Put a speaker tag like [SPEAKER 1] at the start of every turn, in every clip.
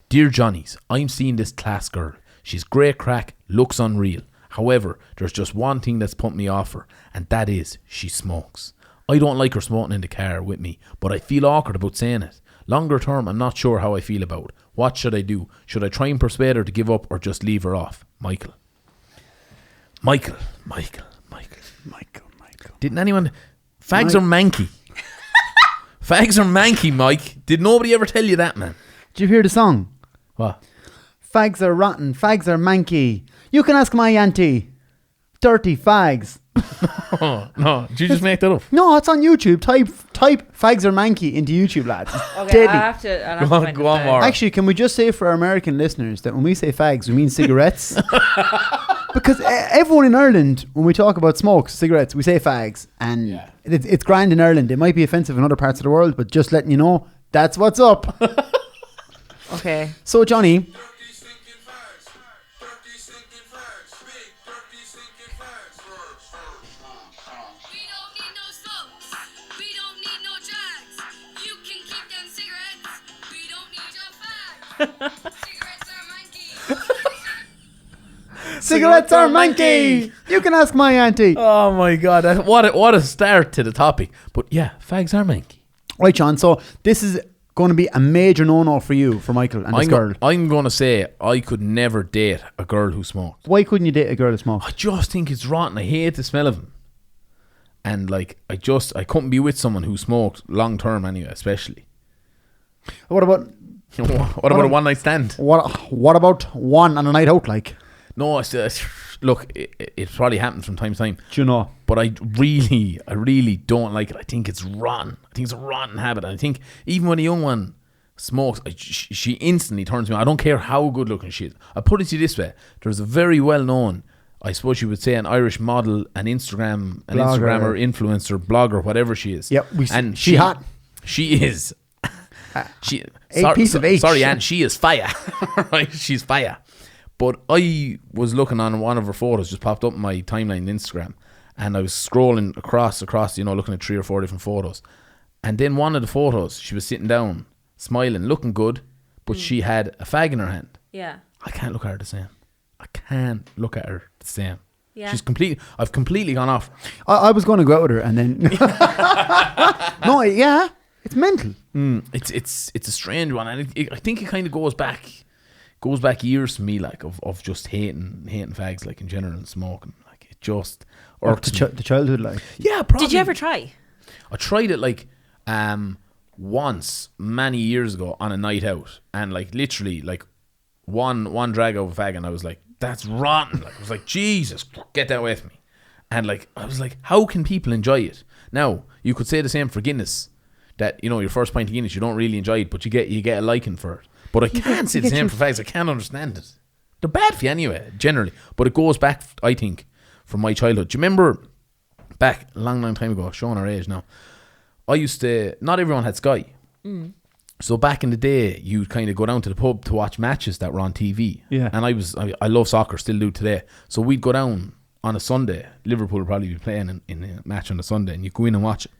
[SPEAKER 1] Dear Johnnies, I'm seeing this class girl. She's great crack, looks unreal. However, there's just one thing that's put me off her, and that is she smokes. I don't like her smoking in the car with me, but I feel awkward about saying it. Longer term, I'm not sure how I feel about it. What should I do? Should I try and persuade her to give up or just leave her off? Michael. Didn't anyone... Fags are manky. Fags are manky, Mike. Did nobody ever tell you that, man?
[SPEAKER 2] Did you hear the song?
[SPEAKER 1] What?
[SPEAKER 2] Fags are rotten. Fags are manky. You can ask my auntie. Dirty fags.
[SPEAKER 1] Oh, no. Did you just make that up?
[SPEAKER 2] No, it's on YouTube. Type fags are manky into YouTube, lads.
[SPEAKER 3] Okay, I'll have to find
[SPEAKER 1] Go on,
[SPEAKER 3] it.
[SPEAKER 1] Maura.
[SPEAKER 2] Actually, can we just say for our American listeners that when we say fags, we mean cigarettes? Because everyone in Ireland, when we talk about smokes, cigarettes, we say fags. And it's grand in Ireland. It might be offensive in other parts of the world, but just letting you know, that's what's up.
[SPEAKER 3] Okay.
[SPEAKER 2] So, Johnny... Cigarettes are manky. You can ask my auntie.
[SPEAKER 1] Oh my God, what a start to the topic. But yeah, fags are manky.
[SPEAKER 2] Right, Sean, so this is going to be a major no-no for you, for Michael and this girl.
[SPEAKER 1] I'm going to say I could never date a girl who smoked.
[SPEAKER 2] Why couldn't you date a girl who smokes?
[SPEAKER 1] I just think it's rotten. I hate the smell of them. And like, I couldn't be with someone who smoked long term anyway, especially.
[SPEAKER 2] What about
[SPEAKER 1] a one night stand?
[SPEAKER 2] What about one on a night out, like?
[SPEAKER 1] No, look, it probably happens from time to time.
[SPEAKER 2] Do you know?
[SPEAKER 1] But I really don't like it. I think it's rotten. I think it's a rotten habit. I think even when a young one smokes, she instantly turns me on. I don't care how good looking she is. I'll put it to you this way. There's a very well known, I suppose you would say, an Irish model, an Instagrammer, influencer, blogger, whatever she is.
[SPEAKER 2] Yep.
[SPEAKER 1] And
[SPEAKER 2] she hot.
[SPEAKER 1] She is.
[SPEAKER 2] Piece of H.
[SPEAKER 1] Sorry, Anne. She is fire. Right? She's fire. But I was looking on one of her photos, just popped up in my timeline on Instagram, and I was scrolling across, looking at 3 or 4 different photos. And then one of the photos, she was sitting down, smiling, looking good, but she had a fag in her hand.
[SPEAKER 3] Yeah.
[SPEAKER 1] I can't look at her the same. I can't look at her the same.
[SPEAKER 3] Yeah.
[SPEAKER 1] I've completely gone off.
[SPEAKER 2] I was going to go out with her and then... No, yeah, it's mental.
[SPEAKER 1] It's a strange one, and I think it kind of goes back years to me, like of just hating fags, like in general, and smoking, like it just
[SPEAKER 2] Or the childhood, like.
[SPEAKER 1] Yeah, probably.
[SPEAKER 3] Did you ever try?
[SPEAKER 1] I tried it like once many years ago on a night out, and like literally like one drag of a fag, and I was like, that's rotten. Like, I was like, Jesus, get that away from me. And like I was like, how can people enjoy it? Now you could say the same for Guinness, that you know your first pint of Guinness you don't really enjoy it, but you get a liking for it. But I can't say the same for fags. I can't understand it. They're bad for you anyway, generally. But it goes back, I think, from my childhood. Do you remember back a long time ago, showing our age now, I used to, not everyone had Sky. So back in the day, you'd kind of go down to the pub to watch matches that were on TV.
[SPEAKER 2] Yeah.
[SPEAKER 1] And I love soccer, still do today. So we'd go down on a Sunday. Liverpool would probably be playing in a match on a Sunday, and you go in and watch it.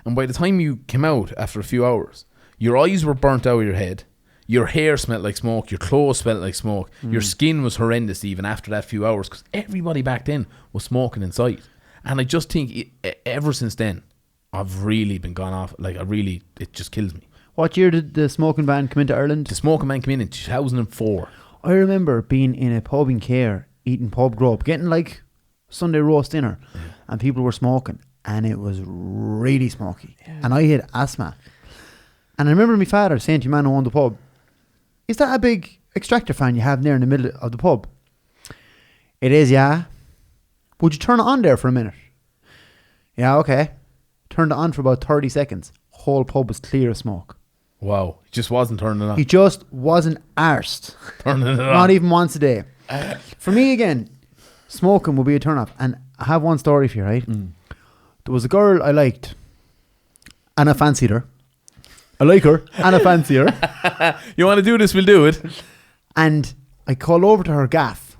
[SPEAKER 1] And by the time you came out after a few hours, your eyes were burnt out of your head. Your hair smelled like smoke. Your clothes smelled like smoke. Your skin was horrendous even after that few hours, because everybody back then was smoking inside. And I just think ever since then, I've really been gone off. Like it just kills me.
[SPEAKER 2] What year did the smoking ban come into Ireland?
[SPEAKER 1] The smoking ban came in 2004.
[SPEAKER 2] I remember being in a pub in Cahir, eating pub grub, getting like Sunday roast dinner, and people were smoking, and it was really smoky. Yeah. And I had asthma. And I remember my father saying to my man who owned the pub, is that a big extractor fan you have there in the middle of the pub? It is, yeah. Would you turn it on there for a minute? Yeah, okay. Turned it on for about 30 seconds. Whole pub was clear of smoke.
[SPEAKER 1] Wow. He just wasn't turning it on.
[SPEAKER 2] He just wasn't arsed.
[SPEAKER 1] Turning it on.
[SPEAKER 2] Not even once a day. For me, again, smoking would be a turn off. And I have one story for you, right? There was a girl I liked, and I fancied her. I like her, and I fancy her.
[SPEAKER 1] You want to do this, we'll do it.
[SPEAKER 2] And I called over to her gaff,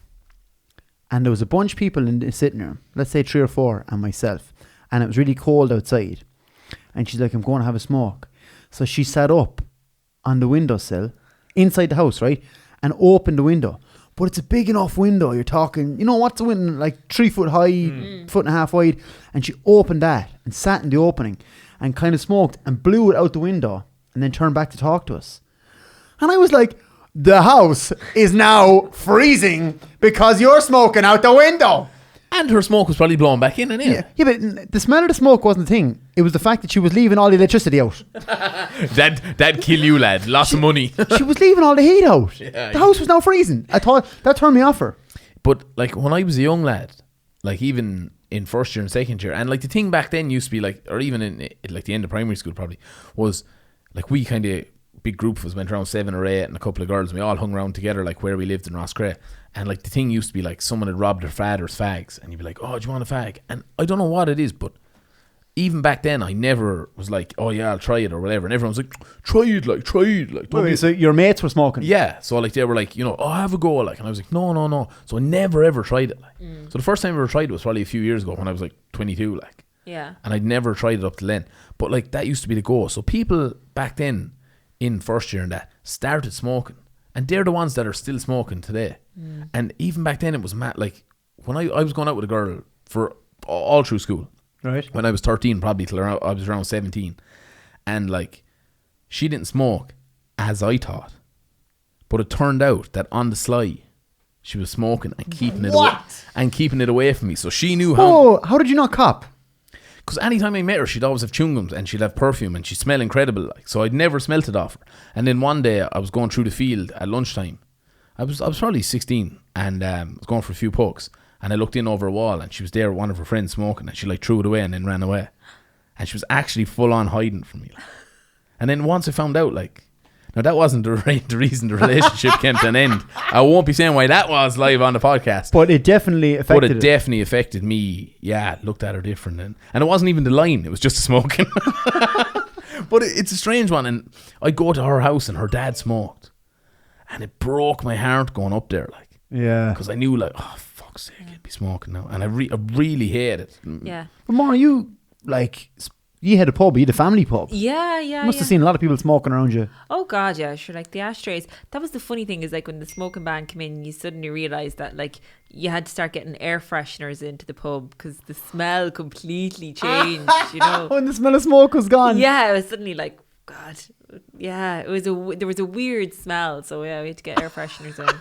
[SPEAKER 2] and there was a bunch of people in the sitting room, let's say 3 or 4, and myself. And it was really cold outside. And she's like, I'm going to have a smoke. So she sat up on the windowsill inside the house, right? And opened the window. But it's a big enough window. You're talking, what's the window? Like 3 foot high, foot and a half wide. And she opened that and sat in the opening and kind of smoked and blew it out the window and then turned back to talk to us. And I was like, the house is now freezing because you're smoking out the window.
[SPEAKER 1] And her smoke was probably blowing back in and in.
[SPEAKER 2] Yeah, but the smell of the smoke wasn't the thing. It was the fact that she was leaving all the electricity out.
[SPEAKER 1] That'd kill you, lad. Lots of money.
[SPEAKER 2] She was leaving all the heat out.
[SPEAKER 1] Yeah,
[SPEAKER 2] the house was now freezing. I thought that turned me off her.
[SPEAKER 1] But like when I was a young lad, like even in first year and second year, and like the thing back then used to be like, or even in like the end of primary school probably, was like we kind of, big group of us went around 7 or 8 and a couple of girls, and we all hung around together like where we lived in Roscrea. And like the thing used to be like someone had robbed their father's fags, and you'd be like, oh, do you want a fag? And I don't know what it is, but even back then I never was like, oh yeah, I'll try it or whatever. And everyone was like, try it.
[SPEAKER 2] Wait, so your mates were smoking?
[SPEAKER 1] Yeah, so like they were like, oh, have a go, like, and I was like, no. So I never ever tried it. Like. So the first time I ever tried it was probably a few years ago when I was like 22, like.
[SPEAKER 3] Yeah.
[SPEAKER 1] And I'd never tried it up till then. But like that used to be the go. So people back then in first year and that started smoking, and they're the ones that are still smoking today. And even back then it was mad. Like when I was going out with a girl for all through school,
[SPEAKER 2] right?
[SPEAKER 1] When I was 13 probably till I was around 17, and like she didn't smoke as I thought, but it turned out that on the sly she was smoking and keeping it away from me. So she knew
[SPEAKER 2] how did you not cop?
[SPEAKER 1] Because anytime I met her, she'd always have chewing gums and she'd have perfume and she'd smell incredible. Like, so I'd never smelt it off her. And then one day I was going through the field at lunchtime. I was probably 16 and I was going for a few pokes. And I looked in over a wall and she was there with one of her friends smoking, and she like threw it away and then ran away. And she was actually full on hiding from me. Like. And then once I found out, like, now that wasn't the reason the relationship came to an end. I won't be saying why that was live on the podcast.
[SPEAKER 2] But it definitely
[SPEAKER 1] affected me. Yeah, looked at her different. And it wasn't even the line. It was just smoking. But it's a strange one. And I'd go to her house and her dad smoked. And it broke my heart going up there. Like,
[SPEAKER 2] yeah.
[SPEAKER 1] Because I knew like, oh, fuck's sake, I'd be smoking now. And I really hate it.
[SPEAKER 3] Yeah.
[SPEAKER 2] But Maura, you like... You had a pub, you had a family pub.
[SPEAKER 3] Yeah.
[SPEAKER 2] You must have seen a lot of people smoking around you.
[SPEAKER 3] Oh God, yeah, sure. Like the ashtrays. That was the funny thing, is like when the smoking ban came in, you suddenly realised that like you had to start getting air fresheners into the pub because the smell completely changed.
[SPEAKER 2] When the smell of smoke was gone.
[SPEAKER 3] Yeah, it was suddenly like, God, yeah, there was a weird smell. So yeah, we had to get air fresheners in.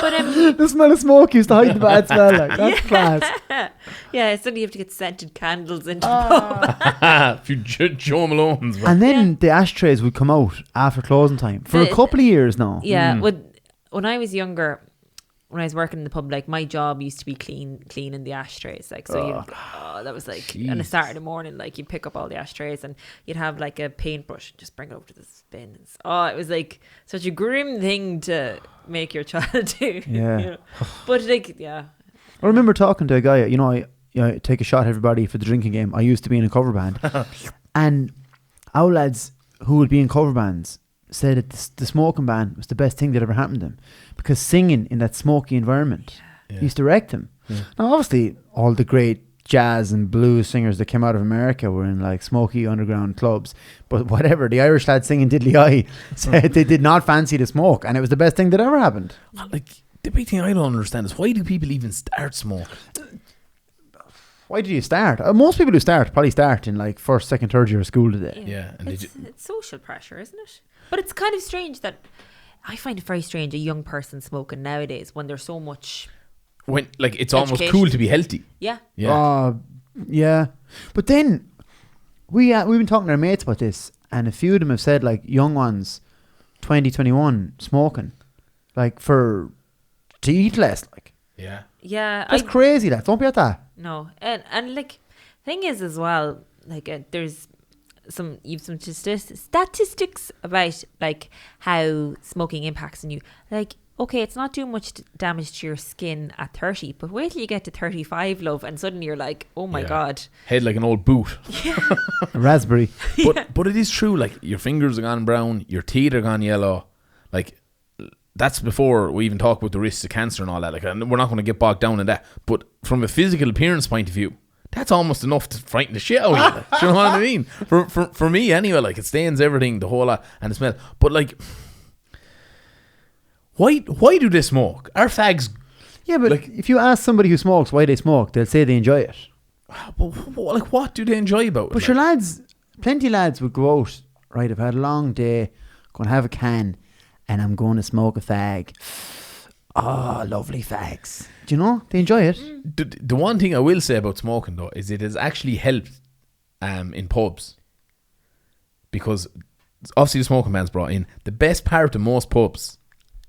[SPEAKER 3] But
[SPEAKER 2] the smell of smoke used to hide the bad smell. Like that's class.
[SPEAKER 3] Yeah, suddenly you have to get scented candles into the pub.
[SPEAKER 1] A few Joe Malone's.
[SPEAKER 2] And then the ashtrays would come out after closing time for a couple of years now.
[SPEAKER 3] Yeah, when I was younger, when I was working in the pub, like my job used to be cleaning the ashtrays. Like so, that was like on a Saturday morning, like you'd pick up all the ashtrays and you'd have like a paintbrush and just bring it over to the bins. Oh, it was like such a grim thing to make your child do.
[SPEAKER 2] Yeah,
[SPEAKER 3] but like I
[SPEAKER 2] remember talking to a guy. I take a shot at everybody for the drinking game. I used to be in a cover band, and our lads who would be in cover bands said that the smoking ban was the best thing that ever happened to them, because singing in that smoky environment used to wreck them. Now obviously all the great jazz and blues singers that came out of America were in like smoky underground clubs, but whatever, the Irish lads singing Diddley Eye said they did not fancy the smoke, and it was the best thing that ever happened.
[SPEAKER 1] Like the big thing I don't understand is, why do people even start smoking?
[SPEAKER 2] Why did you start? Most people who start probably start in like first, second, third year of school today.
[SPEAKER 1] Yeah, and
[SPEAKER 3] it's social pressure, isn't it? But it's kind of strange that I find it very strange a young person smoking nowadays when there's so much.
[SPEAKER 1] When like it's almost cool to be healthy.
[SPEAKER 3] Yeah.
[SPEAKER 2] Yeah. But then we've been talking to our mates about this, and a few of them have said like young ones, 20, 21, smoking, like to eat less, like.
[SPEAKER 1] Yeah.
[SPEAKER 3] Yeah.
[SPEAKER 2] That's crazy. That don't be at that.
[SPEAKER 3] No, and like thing is as well, like there's you've some statistics about like how smoking impacts on you. Like, okay, it's not doing much damage to your skin at 30, but wait till you get to 35, love, and suddenly you're like, oh my God,
[SPEAKER 1] head like an old boot.
[SPEAKER 2] A raspberry.
[SPEAKER 1] But it is true. Like your fingers are gone brown, your teeth are gone yellow. Like that's before we even talk about the risks of cancer and all that. Like, and we're not going to get bogged down in that. But from a physical appearance point of view, that's almost enough to frighten the shit out of you. Like, do you know what I mean? For me anyway, like it stains everything, the whole lot, and the smell. But like, Why do they smoke? Are fags?
[SPEAKER 2] Yeah, but
[SPEAKER 1] Like-
[SPEAKER 2] if you ask somebody who smokes why they smoke, they'll say they enjoy it.
[SPEAKER 1] Like, what do they enjoy about it?
[SPEAKER 2] But
[SPEAKER 1] Like,
[SPEAKER 2] your lads, plenty of lads would go out, right, I've had a long day, going to have a can, and I'm going to smoke a fag. Oh, lovely fags. Do you know? They enjoy it.
[SPEAKER 1] the one thing I will say about smoking though is it has actually helped in pubs, because obviously the smoking ban's brought in. The best part of most pubs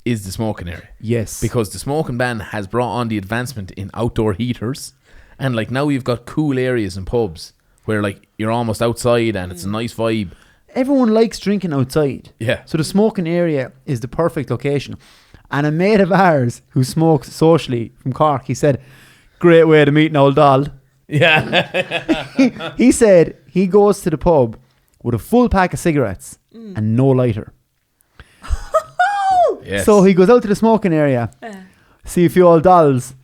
[SPEAKER 1] is the smoking area,
[SPEAKER 2] Yes.
[SPEAKER 1] because the smoking ban has brought on the advancement in outdoor heaters, and like now you've got cool areas in pubs where like you're almost outside and it's a nice vibe.
[SPEAKER 2] Everyone likes drinking outside.
[SPEAKER 1] Yeah.
[SPEAKER 2] So the smoking area is the perfect location. And a mate of ours who smokes socially from Cork, he said, great way to meet an old doll.
[SPEAKER 1] Yeah.
[SPEAKER 2] He said he goes to the pub with a full pack of cigarettes and no lighter.
[SPEAKER 1] Yes.
[SPEAKER 2] So he goes out to the smoking area, see a few old dolls.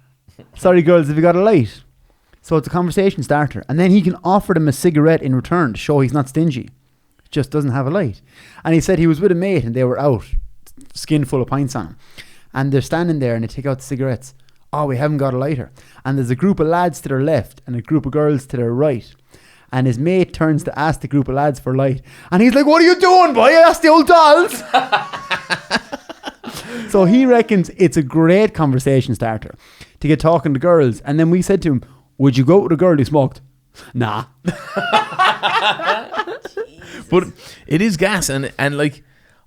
[SPEAKER 2] Sorry, girls, have you got a light? So it's a conversation starter. And then he can offer them a cigarette in return to show he's not stingy. Just doesn't have a light. And he said he was with a mate and they were out, skin full of pints on him. And they're standing there and they take out the cigarettes. Oh, we haven't got a lighter. And there's a group of lads to their left and a group of girls to their right. And his mate turns to ask the group of lads for light. And he's like, what are you doing, boy? I asked the old dolls. So he reckons it's a great conversation starter to get talking to girls. And then we said to him, would you go with a girl who smoked? Nah.
[SPEAKER 1] But it is gas, and like,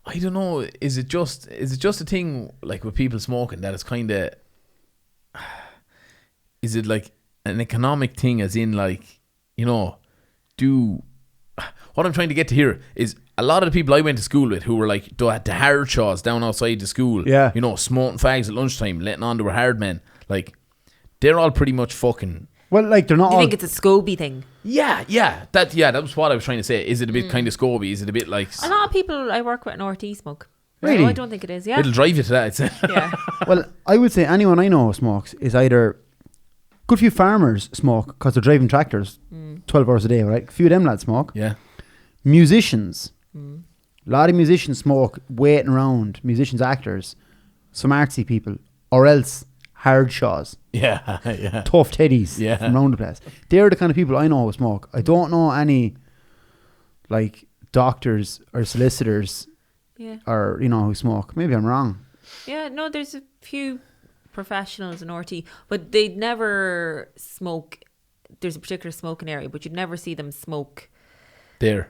[SPEAKER 1] I don't know, is it just a thing like with people smoking that it's kind of, is it like an economic thing, as in like, you know, what I'm trying to get to here is a lot of the people I went to school with who were like the hard shaws down outside the school,
[SPEAKER 2] Yeah.
[SPEAKER 1] you know, smoking fags at lunchtime, letting on they were hard men, like they're all pretty much fucking.
[SPEAKER 2] Well, like, they're not
[SPEAKER 3] Do you
[SPEAKER 2] all...
[SPEAKER 3] think it's a Scobie thing?
[SPEAKER 1] Yeah, that was what I was trying to say. Is it a bit kind of Scobie? Is it a bit like
[SPEAKER 3] A lot of people I work with in RT smoke.
[SPEAKER 2] Really?
[SPEAKER 3] No, I don't think it is. Yeah.
[SPEAKER 1] it'll drive you to that? It's
[SPEAKER 3] Yeah.
[SPEAKER 2] Well, I would say anyone I know who smokes is either... Good few farmers smoke because they're driving tractors 12 hours a day, right? A few of them lads smoke.
[SPEAKER 1] yeah.
[SPEAKER 2] Musicians. A lot of musicians smoke waiting around. Musicians, actors. Some artsy people. Or else hard shaws.
[SPEAKER 1] Yeah, yeah.
[SPEAKER 2] Tough teddies
[SPEAKER 1] Yeah.
[SPEAKER 2] from round the place. They're the kind of people I know who smoke. I don't know any like doctors or solicitors
[SPEAKER 3] Yeah.
[SPEAKER 2] or, you know, who smoke. Maybe I'm wrong.
[SPEAKER 3] Yeah. No, there's a few professionals in RT, but they'd never smoke. There's a particular smoking area, but you'd never see them smoke.
[SPEAKER 1] There.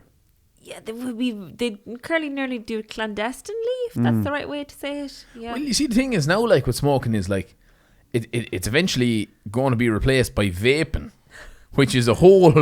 [SPEAKER 3] Yeah, they'd nearly do it clandestinely, if that's the right way to say it. Yeah.
[SPEAKER 1] Well, you see, the thing is now, like with smoking, is like it's eventually going to be replaced by vaping, which is a whole,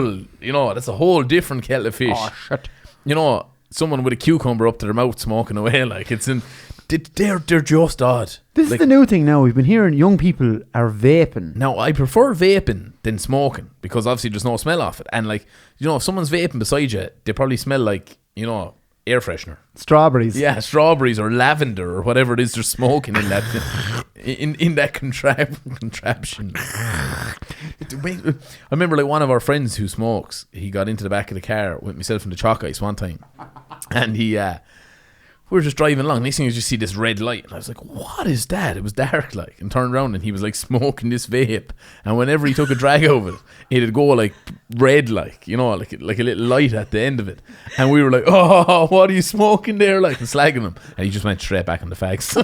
[SPEAKER 1] you know, that's a whole different kettle of fish.
[SPEAKER 2] Oh, shit.
[SPEAKER 1] You know, someone with a cucumber up to their mouth smoking away, like they're just odd.
[SPEAKER 2] This
[SPEAKER 1] Like,
[SPEAKER 2] is the new thing now. We've been hearing young people are vaping.
[SPEAKER 1] now, I prefer vaping than smoking because obviously there's no smell off it. And like, you know, if someone's vaping beside you, they probably smell like, you know, air freshener.
[SPEAKER 2] Strawberries.
[SPEAKER 1] Yeah, strawberries or lavender or whatever it is they're smoking in that in that contraption. I remember like one of our friends who smokes, he got into the back of the car with myself and the chalk ice one time, and we were just driving along. Next thing you just see this red light, and I was like, "What is that?" It was dark, like, and turned around, and he was like smoking this vape. And whenever he took a drag of it, it'd go like red, like, you know, like a little light at the end of it. And we were like, "Oh, what are you smoking there?" Like, and slagging him, and he just went straight back on the fags.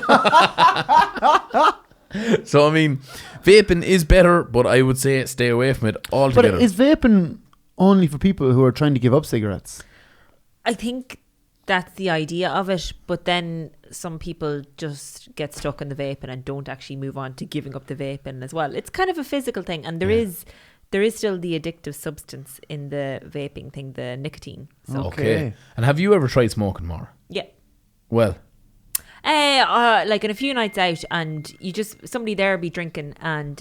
[SPEAKER 1] So I mean, vaping is better, but I would say stay away from it
[SPEAKER 2] But
[SPEAKER 1] altogether.
[SPEAKER 2] is vaping only for people who are trying to give up cigarettes?
[SPEAKER 3] I think that's the idea of it, but then some people just get stuck in the vaping and don't actually move on to giving up the vaping as well. It's kind of a physical thing, and there is still the addictive substance in the vaping thing, the nicotine. So
[SPEAKER 1] Okay. And have you ever tried smoking more?
[SPEAKER 3] yeah.
[SPEAKER 1] Well,
[SPEAKER 3] Like in a few nights out, and somebody there be drinking, and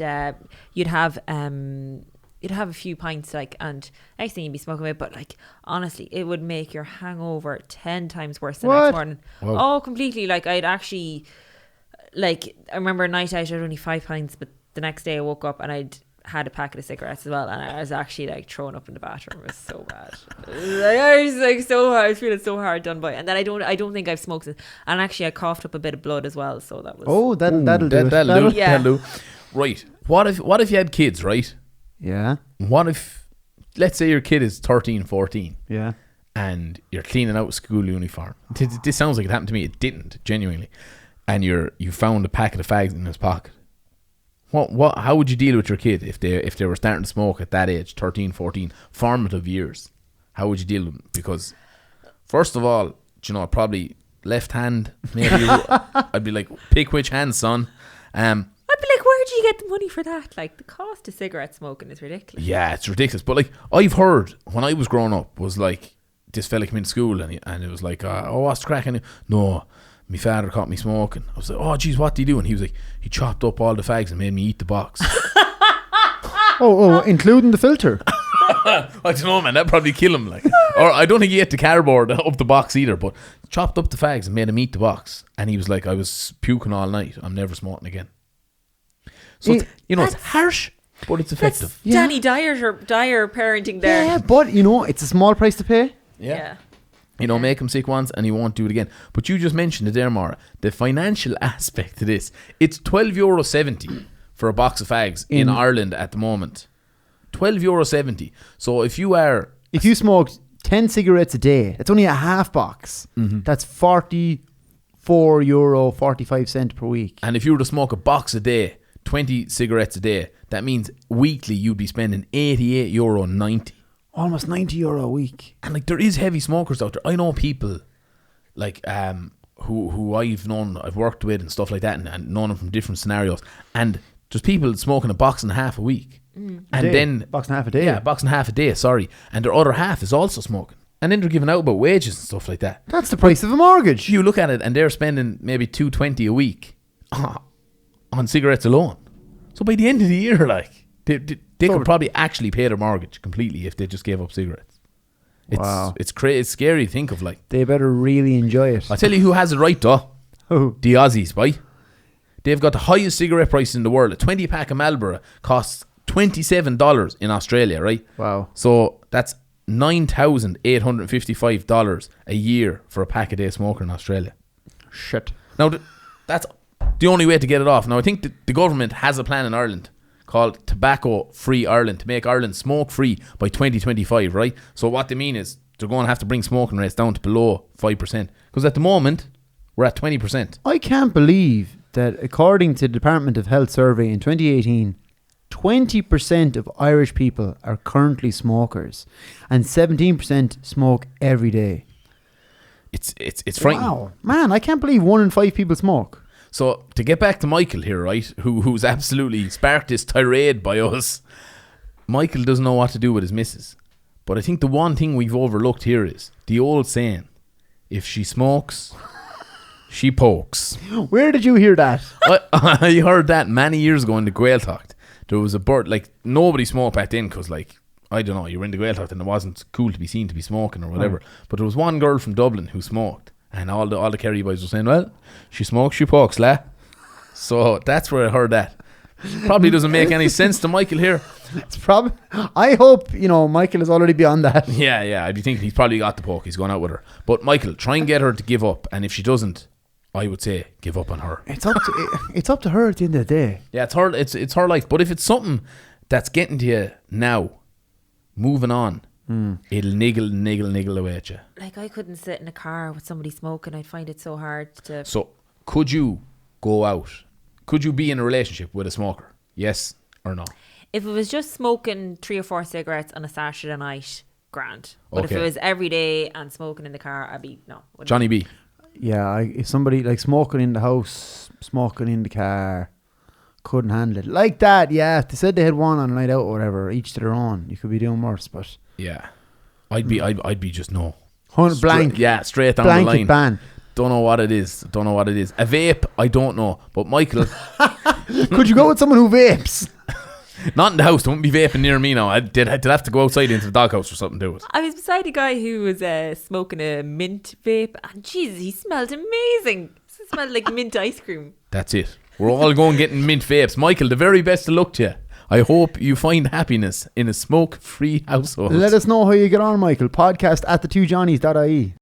[SPEAKER 3] you'd have a few pints, like, and next thing you'd be smoking away. But like, honestly, it would make your hangover 10 times worse the
[SPEAKER 2] What?
[SPEAKER 3] next morning.
[SPEAKER 1] Wow.
[SPEAKER 3] Oh, completely. Like, I'd actually, like, I remember a night out, I had only 5 pints, but the next day I woke up and I'd had a packet of cigarettes as well, and I was actually like throwing up in the bathroom. It was so bad. I was like so hard. I was feeling so hard done by. And then I don't think I've smoked it. And actually, I coughed up a bit of blood as well. So that was.
[SPEAKER 2] Oh, that'll do it.
[SPEAKER 1] That'll do.
[SPEAKER 3] Yeah.
[SPEAKER 1] That'll do. Right. What if you had kids, right?
[SPEAKER 2] Yeah.
[SPEAKER 1] What if, let's say your kid is 13, 14,
[SPEAKER 2] Yeah.
[SPEAKER 1] and you're cleaning out a school uniform. This sounds like it happened to me. It didn't, genuinely. And you found a packet of fags in his pocket. How would you deal with your kid if they were starting to smoke at that age, 13, 14, formative years? How would you deal with them? Because first of all, probably left hand, maybe. I'd be like, pick which hand, son.
[SPEAKER 3] I'd be like, where do you get the money for that? Like, the cost of cigarette smoking is ridiculous.
[SPEAKER 1] Yeah, it's ridiculous. But like, I've heard when I was growing up was like, this fella came into school and it was like, what's the crack? And no, my father caught me smoking. I was like, oh geez, what did he do? And he was like, he chopped up all the fags and made me eat the box.
[SPEAKER 2] Oh, including the filter.
[SPEAKER 1] I don't know, man. That'd probably kill him. Like, or I don't think he ate the cardboard up the box either. But chopped up the fags and made him eat the box. And he was like, I was puking all night. I'm never smoking again. So it's harsh, but it's effective.
[SPEAKER 3] That's Danny Dyer parenting there.
[SPEAKER 2] Yeah, but it's a small price to pay.
[SPEAKER 3] Yeah.
[SPEAKER 1] Make him sick once and he won't do it again. But you just mentioned it there, Maura. The financial aspect to this. It's €12.70 for a box of fags in Ireland at the moment. €12.70. So if you
[SPEAKER 2] smoke 10 cigarettes a day, it's only a half box.
[SPEAKER 1] Mm-hmm.
[SPEAKER 2] That's €44.45 per week.
[SPEAKER 1] And if you were to smoke a box a day, 20 cigarettes a day, that means weekly you'd be spending €88.90.
[SPEAKER 2] Almost €90 a week.
[SPEAKER 1] And like, there is heavy smokers out there. I know people like who I've worked with and stuff like that, and known them from different scenarios. And there's people smoking a box and a half a week. And then
[SPEAKER 2] box and a half a day.
[SPEAKER 1] Yeah, a box and a half a day, sorry. And their other half is also smoking. And then they're giving out about wages and stuff like that.
[SPEAKER 2] That's the price of a mortgage.
[SPEAKER 1] You look at it and they're spending maybe $220 a week on cigarettes alone. So by the end of the year, like, they could probably actually pay their mortgage completely if they just gave up cigarettes.
[SPEAKER 2] Wow.
[SPEAKER 1] It's scary to think of, like.
[SPEAKER 2] They better really enjoy it.
[SPEAKER 1] I'll tell you who has it right, though.
[SPEAKER 2] Who?
[SPEAKER 1] The Aussies, boy. They've got the highest cigarette price in the world. A 20 pack of Marlboro costs $27 in Australia, right?
[SPEAKER 2] Wow.
[SPEAKER 1] So that's $9,855 a year for a pack a day smoker in Australia.
[SPEAKER 2] Shit.
[SPEAKER 1] Now, that's the only way to get it off. Now, I think the government has a plan in Ireland called Tobacco Free Ireland to make Ireland smoke free by 2025, right? So what they mean is they're going to have to bring smoking rates down to below 5%. Because at the moment, we're at 20%.
[SPEAKER 2] I can't believe that according to the Department of Health survey in 2018, 20% of Irish people are currently smokers and 17% smoke every day.
[SPEAKER 1] It's frightening.
[SPEAKER 2] Wow. Man, I can't believe 1 in 5 people smoke.
[SPEAKER 1] So to get back to Michael here, right, who's absolutely sparked this tirade by us, Michael doesn't know what to do with his missus. But I think the one thing we've overlooked here is the old saying, if she smokes, she pokes.
[SPEAKER 2] Where did you hear that?
[SPEAKER 1] I heard that many years ago in the Gaeltacht. There was a bird, like, nobody smoked back then because, like, I don't know, you were in the Gaeltacht and it wasn't cool to be seen to be smoking or whatever.
[SPEAKER 2] Right.
[SPEAKER 1] But there was one girl from Dublin who smoked. And all the Kerry boys were saying, well, she smokes, she pokes, la. So that's where I heard that. Probably doesn't make any sense to Michael here.
[SPEAKER 2] It's probably. I hope Michael is already beyond that.
[SPEAKER 1] Yeah. I'd be thinking he's probably got the poke. He's gone out with her. But Michael, try and get her to give up. And if she doesn't, I would say give up on her.
[SPEAKER 2] It's up to her at the end of the day.
[SPEAKER 1] Yeah, it's her. It's her life. But if it's something that's getting to you now, moving on. It'll niggle away at you.
[SPEAKER 3] Like, I couldn't sit in a car with somebody smoking. I'd find it so hard to.
[SPEAKER 1] So, could you go out? Could you be in a relationship with a smoker? Yes or no?
[SPEAKER 3] If it was just smoking 3 or 4 cigarettes on a Saturday night, grand. But if
[SPEAKER 1] Okay.
[SPEAKER 3] it was every day and smoking in the car, I'd be no. wouldn't.
[SPEAKER 1] Johnny B.
[SPEAKER 2] Yeah, if somebody like smoking in the house, smoking in the car, couldn't handle it. Like that, yeah. If they said they had one on a night out or whatever, each to their own, you could be doing worse, but.
[SPEAKER 1] Yeah, I'd be just no.
[SPEAKER 2] Blank.
[SPEAKER 1] Yeah, straight down
[SPEAKER 2] Blanket
[SPEAKER 1] the line.
[SPEAKER 2] ban.
[SPEAKER 1] Don't know what it is. A vape, I don't know. But Michael,
[SPEAKER 2] Could you go with someone who vapes?
[SPEAKER 1] not in the house. Don't be vaping near me now. I'd have to go outside into the doghouse or something to do it.
[SPEAKER 3] I was beside a guy who was smoking a mint vape, and Jesus, he smelled amazing. It smelled like mint ice cream.
[SPEAKER 1] That's it. We're all going getting mint vapes. Michael, the very best of luck to you. I hope you find happiness in a smoke-free household.
[SPEAKER 2] Let us know how you get on, Michael. Podcast at the2johnnies.ie.